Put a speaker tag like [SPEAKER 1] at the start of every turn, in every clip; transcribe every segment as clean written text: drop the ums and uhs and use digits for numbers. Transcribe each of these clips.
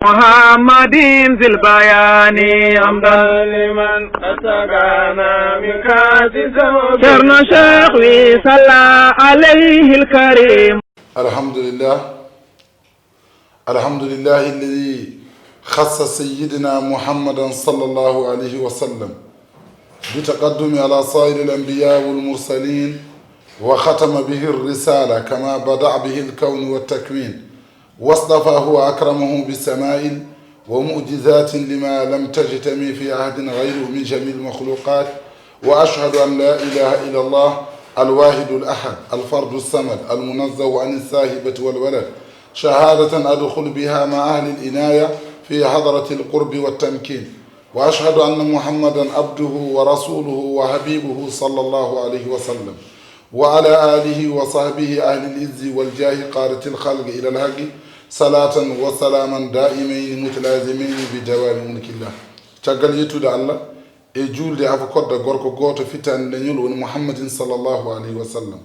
[SPEAKER 1] محمد ذي البيان حمدا لمن أتقانا من كاس شرنا شيخي صلى عليه الكريم.
[SPEAKER 2] الحمد لله الذي خص سيدنا محمدا صلى الله عليه وسلم بتقدم على صائر الأنبياء والمرسلين وختم به الرسالة كما بدأ به الكون والتكوين واصطفاه وأكرمه بسمائل ومعجزات لما لم تجتمع في عهد غيره من جميع المخلوقات. وأشهد أن لا إله إلا الله الواحد الأحد الفرد الصمد المنزه عن الساهبة والولد شهادة أدخل بها مع أهل الإناية في حضرة القرب والتمكين. وأشهد أن محمدا عبده ورسوله وحبيبه صلى الله عليه وسلم وعلى آله وصحبه أهل العز والجاه قارة الخلق إلى الحق صلاة وسلاما دائمين متلازمين بدوام ملك الله. تقال يتود الله جول دي أفكار دا غوركو غوتو فتان لنيول محمد صلى الله عليه وسلم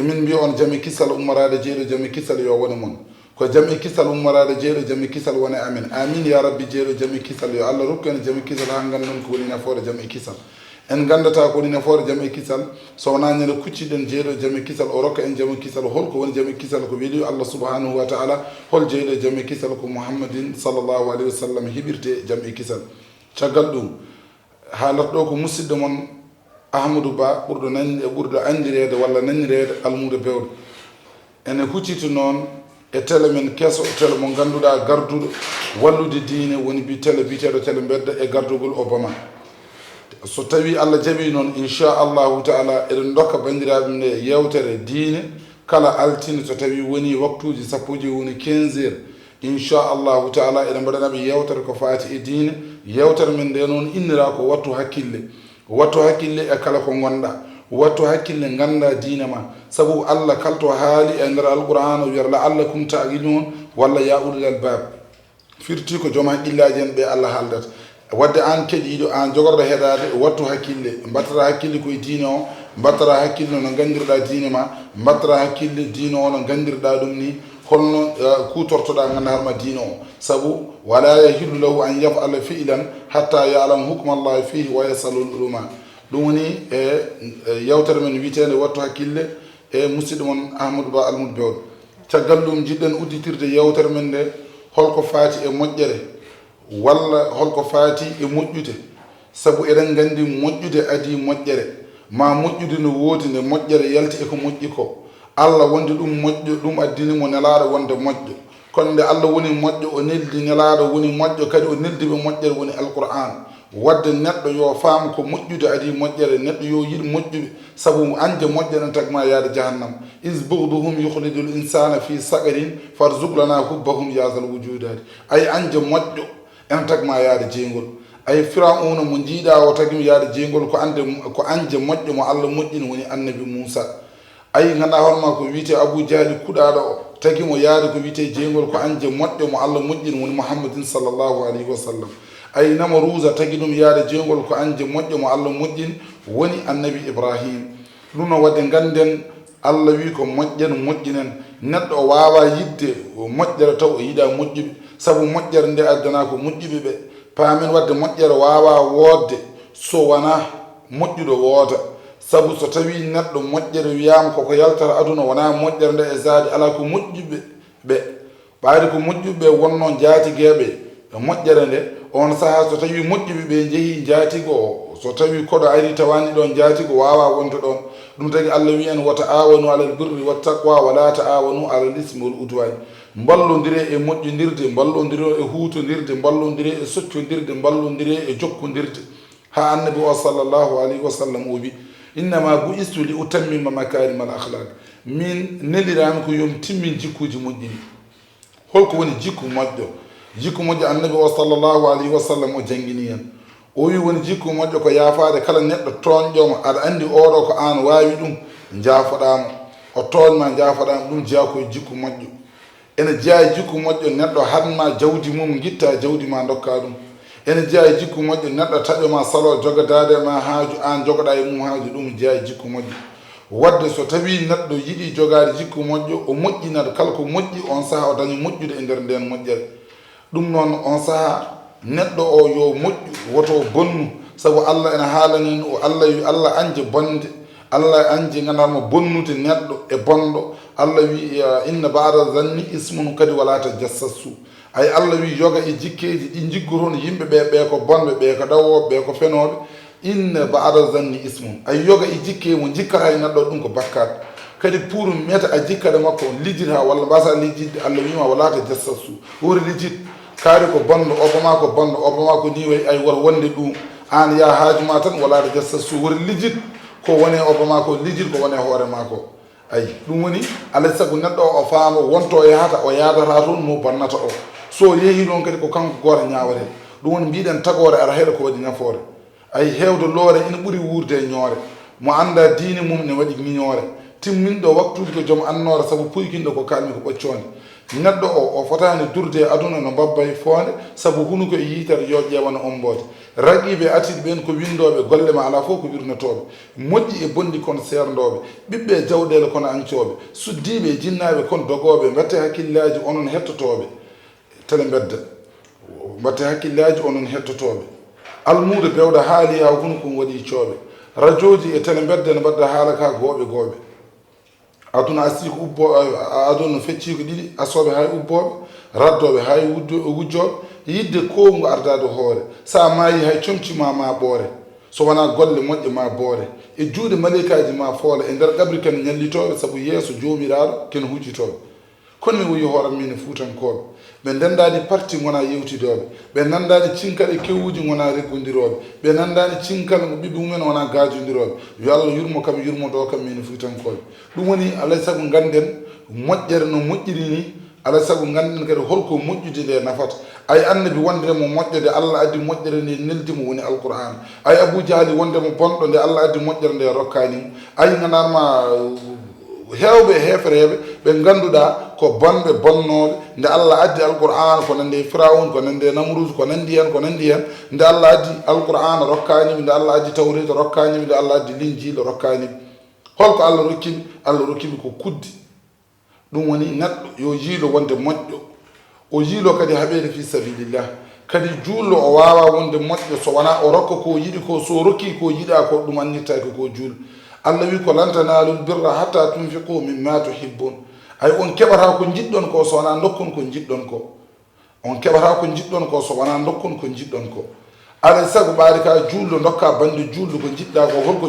[SPEAKER 2] إمن بيون جمي كسال أمرا جيرو جمي كسال يوان من ko jami kisal ummaraade jeeɗo jami kisal wona amin amin ya rabbi jeeɗo jami kisal yo allah rokkene jami kisal ha ganndon ko woni nafoore jami kisal en gandata ko woni nafoore jami kisal so wona ñande kucciɗen jeeɗo jami kisal o rokka en jami kisal holko woni jami kisal ko weeli allah subhanahu wa taala hol jeeɗo jami kisal ko muhammadin sallllahu alayhi wa sallam hiɓirte jami kisal caggal ɗum haalat ɗo ko musidɗo mon ahmadou ba ɓurɗo andirede walla nanirede almudo bewɗo ene huccita noon e télé men kesso télé mo ganduɗa garduɗo wallude diine woni bi télé biteɗo télé bedda e gardugol Obama. So tawi allah jaaɓi noon inchallahu taala eɗen dokka bandiraɓe nde yewtere diine kala altine so tawi woni waktuji sappoji woni 15 heures inchallahu taala eɗen mbaɗanaɓe yewtere ko fati e diine. Yewtere men nde noon innira ko wattu hakkille e kala ko gonɗa, wattu hakkille ganda diina ma, sabu allah kalto haali e nder alqur'an o wiyata la'allakum ta'qilun walla ya ulul albab firti ko jooma illaji en ɓe allah haaldata wadde an keɗiɗo an jogorɗo heɗade wattu hakkille mbattata hakkille koye diine o, mbattata hakkille no gandirɗa diine ma, mbattata hakkille diine o no gandirɗa ɗum ni holno kutortoɗa gandarma diine o, sabu wala yahillu lahu an yaf'ala fi'lan hatta ya'lam hukma allahi fihi wa yasalul ulama. ɗum woni e yewtere men witende wattu hakkille e musidɗo mon ahmadou ba almudo bewɗo. caggal ɗum jiɗɗen udditirde yewtere men nde holko faati e moƴƴere walla holko faati e moƴƴude, sabu eɗen gandi moƴƴude adi moƴƴere ma moƴƴude no woodi nde moƴƴere yalti eko moƴƴi ko allah wonde ɗum moƴƴo ɗum addini mo nelaɗo wonde moƴƴo. kono nde allah woni moƴƴo o neldi nelaɗo woni moƴƴo kadi o neldi ɓe moƴƴere woni alqur'an. wadde neɗɗo yo faam ko moƴƴude adi moƴƴere, neɗɗo yo yiɗ moƴƴuɓe sabu anje moƴƴere tagma yaade jahannam. is bugduhum yukhrijul insana fi saqarin farzuq lana hubbahum yasal wujudade. ay anje moƴƴo en tagma yaade jeygol. ay firauna mo jiiɗa o tagmi yaade jeygol ko anje moƴƴo mo allah moƴƴini woni annabi Moussa. ay ganda horma ko wiite Abou Jahli kuɗaɗo o tagimo yaade ko wiite jeygol ko anje moƴƴo mo allah moƴƴini woni muhammadin sallllahu alayhi wa sallam. ay namarusa tagi ɗum yaade jeygol ko anje moƴƴo mo allah moƴƴini woni annabi Ibrahim. ɗum no wadde ganden allah wi ko moƴƴen moƴƴinen neɗɗo o wawa yidde moƴƴere taw o yiɗa moƴƴuɓe, sabu moƴƴere nde addana ko moƴƴuɓe ɓe paamen wadde moƴƴere wawa woodde so wona moƴƴuɗo wooda, sabu so tawi neɗɗo moƴƴere wiyama koko yaltata aduna wona moƴƴere nde e zaadi ala ko moƴƴuɓe ɓe ɓaade ko moƴƴuɓe wonno jaatigueɓe e moƴƴere nde on saaha so tawi moƴƴuɓe ɓe jeehi jaatigo o, so tawi koɗo ari tawani ɗon jaatigo wawa wonde ɗon. ɗum tagi allah wi en wa ta'awanu alal birri wat taqwa wala ta'awanu alal ismi wal udwani. mballodire e moƴƴodirde, mballodire e huutodirde, mballodire e soccodirde, mballodire e jokkodirde. ha annabi o sallllahu alayhi wa sallam o wi innama bu'istu li utammima makarima al akhlaq, min nelirami ko yomi timmin jikkuji moƴƴini. holko woni jikku moƴƴo? jikku moƴƴo annabi o sallllahu alayhi wa sallam o jangini en o wi woni jikku moƴƴo ko yaafade kala neɗɗo toñƴoma aɗa andi oɗo ko an wawi ɗum jaafoɗamo, o toñma jaafoɗama, ɗum jeeya koye jikku moƴƴo. ene jeeya jikku moƴƴo neɗɗo hadma jawdi mum guitta jawdi ma dokka ɗum. ene jeeya jikku moƴƴo neɗɗo taƴoma salo jogadade ma haaju an jogoɗa e mum haaju, ɗum jeeya jikku moƴƴo. wadde so tawi neɗɗo yiɗi jogade jikku moƴƴo o moƴƴinata kala ko moƴƴi on saaha o daña moƴƴude e nder nden moƴƴere. ɗum noon on sahaa neɗɗo o yo moƴƴu woto bonnu sabu Allah ene haalanin o Allah anje bonde Allah anje gandarma bonnude neɗɗo e bonɗo Allah wi inna ba'da zanni ismun kadi wala tajassasu ay Allah wi yoga e jikkeji ɗi jiggotono yimɓe ɓe ko bonɓe ɓe ko ɗawoɓe ɓe ko fenoɓe inna ba'da zanni ismun ay yoga e jikke mo jikkata e neɗɗo ɗum ko bakkat kadi pour meta a jikkade makko lijjita walla mbasa lijjidde Allah wima wala tajassasu wori lijjid kaari ko bonɗo obama ko bonɗo obama ko ni way ay wor wonde ɗum an ya haajuma tan wala tajassasu wori lijjid ko woni obama ko lijjid ko woni hoore mako ay ɗum woni alay sago neɗɗo o faama wonto yahata o yadata toon mo bonnata o so yeehi ɗon kadi ko kanko goto ñawate ɗum woni mbiɗen tagore ara heeɗa ko waɗi nafoore ay hewde loore ina ɓuuri wurde e ñoore mo anda diine mum ne waɗi miñoore timminɗo waktude ko joom annore saabu puykinɗo ko kalmi ko ɓocconde neɗɗo o fotani durde e aduna no babbay fonde saabu hunu ko e yitere yo ƴewana ombode raqiɓe atiɗe ɓen ko windoɓe golle ma ala fof ko wirnotoɓe moƴƴi e bonɗi kono serdoɓe ɓiɓɓe jawɗele kono ancoɓe suddiɓe e jinnaɓe kono dogoɓe mbatte hakkillaji onon hettotoɓe tele bedda mbatte hakkillaji onon hettotoɓe almude bewɗo haali ha hunu kon waɗi cooɓe radio ji e tele bedda ne mbadda haala ka gooɓe aduna asii ko ubbo aduna fecci ko ɗiɗi asoɓe hay ubboɓe raddoɓe hay wujjoɓe yidde kongo ardade hoore sa maayi hay comcima ma ɓoore so wona golle moƴƴe ma boore e juuɗe malikaji ma foola e nder ƙabri ken ñallitoɓe saabu yeeso jomiraɗo ken hujjitoɓe kono mi woyi hooram min e fuutankoɓe ɓe ndendani parti gona yewtidoɓe ɓe nandani cinkal e kewuji gona reggodiroɓe ɓe nandani cinkal mo ɓiɓɓe mumen wona gajodiroɓe yo Allah yurmo kam yurmodo kam min e fuutankoɓe ɗum woni alay saago ganden moƴƴere no moƴƴiri ni alay saago ganden kadi holko moƴƴude nde nafata ay annabi wondemo moƴƴode Allah addi moƴƴere nde neldimo woni alqur'an ay Abou Jahali wondemo bonɗo nde Allah addi moƴƴere nde rokkanimo ay ganarma hewɓe hefreɓe ɓe ganduɗa ko bonɓe bonnoɓe nde Allah addi alqur'an ko nande firaun ko nande namrude ko nandi hen nde Allah addi alqur'an rokkanimi nde Allah addi tawrida rokkanimi nde Allah addi linjila rokkanimi holko Allah rokkimi ko kuddi ɗum woni neɗɗo yo jiilo wonde moƴƴo o jiilo kadi haɓede fi sabilillah kadi juullo o wawa wonde moƴƴo so wona o rokka ko yiɗi ko so rokki ko yiɗa ko ɗum annittaki ko juullo Allah wi ko lan tanalul birra hatta tunfiqu mimma tuhibbun ay on keɓata ko jiɗɗon ko so wona dokkon ko jiɗɗon ko on keɓata ko jiɗɗon ko so wona dokkon ko jiɗɗon ko alay sago ɓaari ka juulɗo dokka bande juulɗo ko jiɗɗa ko holko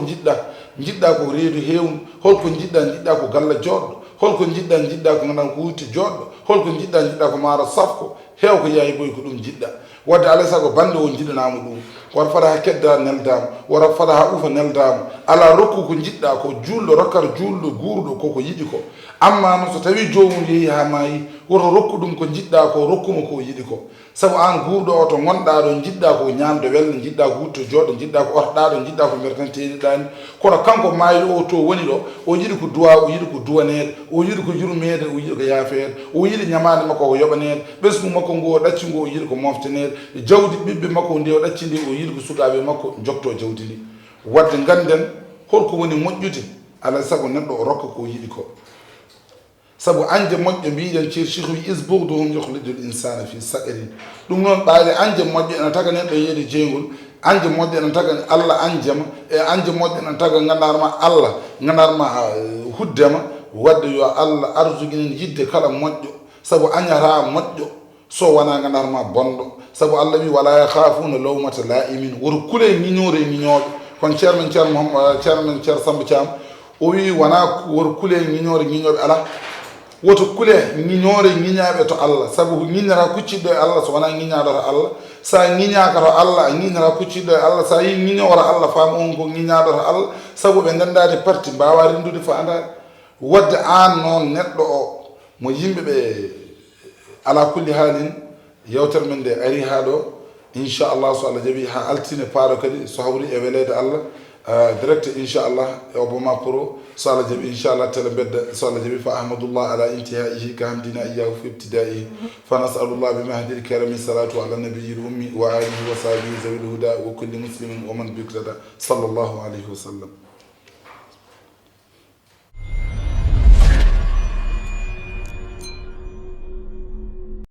[SPEAKER 2] jiɗɗa ko reedu hewndu holko jiɗɗa ko galla joɗɗo holko jiɗɗa ko gandan ko wutti joɗɗo holko jiɗɗa ko maaro safko heew ko yayi boy ko ɗum jiɗɗa wadde alay sago bande o jiɗanama ɗum wara fada ha kedda neldama wara fada ha ufa neldama ala rokku ko jiɗɗa ko juulɗo rokkata juulɗo guurɗo koko yiɗi ko amma no so tawi jomum yeehi ha maayi woto rokku ɗum ko jiɗɗa ko rokkuma ko yiɗi ko saabu an guurɗo o to gonɗa ɗo jiɗɗa ko ñamde welde jiɗɗa ko wutto joɗɗo jiɗɗa ko orɗa ɗo jiɗɗa ko mbere tan teɗiɗani kono kanko maayi o to woni ɗo o yiɗi ko duwa o yiɗi ko duwanede o yiɗi ko yurmede o yiɗi ko yaafede o yiɗi ñamade makko ko yoɓanede ɓesgu makko ngo o ɗacci ngo o yiɗi ko moftanede jawdi ɓiɓɓe makko nde o ɗacci ndi o yiɗi ko sukaɓe makko jokto jawdi ndi wadde ganden holko woni moƴƴude alay sago neɗɗo o rokka ko yiɗi ko sabu anje moƴƴo mbiɗen ceerchihu isbourduhum yukhrijul insana fi sa'iri ɗum noon ɓaade anje moƴƴo ene taga neɗɗo yeede jeygol anje moƴƴo ene taga Allah anjema e anje moƴƴo ene taga gandarma Allah gandarma huddema wadde yo Allah arsuginen yidde kala moƴƴo sabu añata moƴƴo so wona gandarma bonɗo sabu Allah wi wala yakhafuna lawmata la'imin woto kule ñiñore ñiñoɓe kono ceermen ceer Samba Thiam o wi wona woto kule ñiñore ñiñoɓe ala woto kule ñiñore ñiñaɓe to Allah sabu ñiñata kucciɗɗo e Allah so wona ñiñaɗo to Allah sa ñiñaka to Allah ñiñata kucciɗɗo e Allah sa yi ñiñore Allah faam on ko ñiñaɗo to Allah sabu ɓe gandade parti mbawa rendude fandade wadde an noon neɗɗo o mo yimɓeɓe ala kulli haalin yewtere men nde ari ha ɗo inchallah so Allah jaaɓi ha altine paaro kadi so hawri e welede Allah direct inchallah e Obama Pro so Allah jaaɓi inchallah tele bedda so Allah jaaɓi fa ahmadullah ala intihaihi ka hamdina iyahu fi ibtidaihi fa nasalullah bi mahdi alkarami salatu ala nabiyil ummi wa alihi wa sahbihi zawil huda wa kulli muslimin wa man biktada sallallahu alayhi wa sallam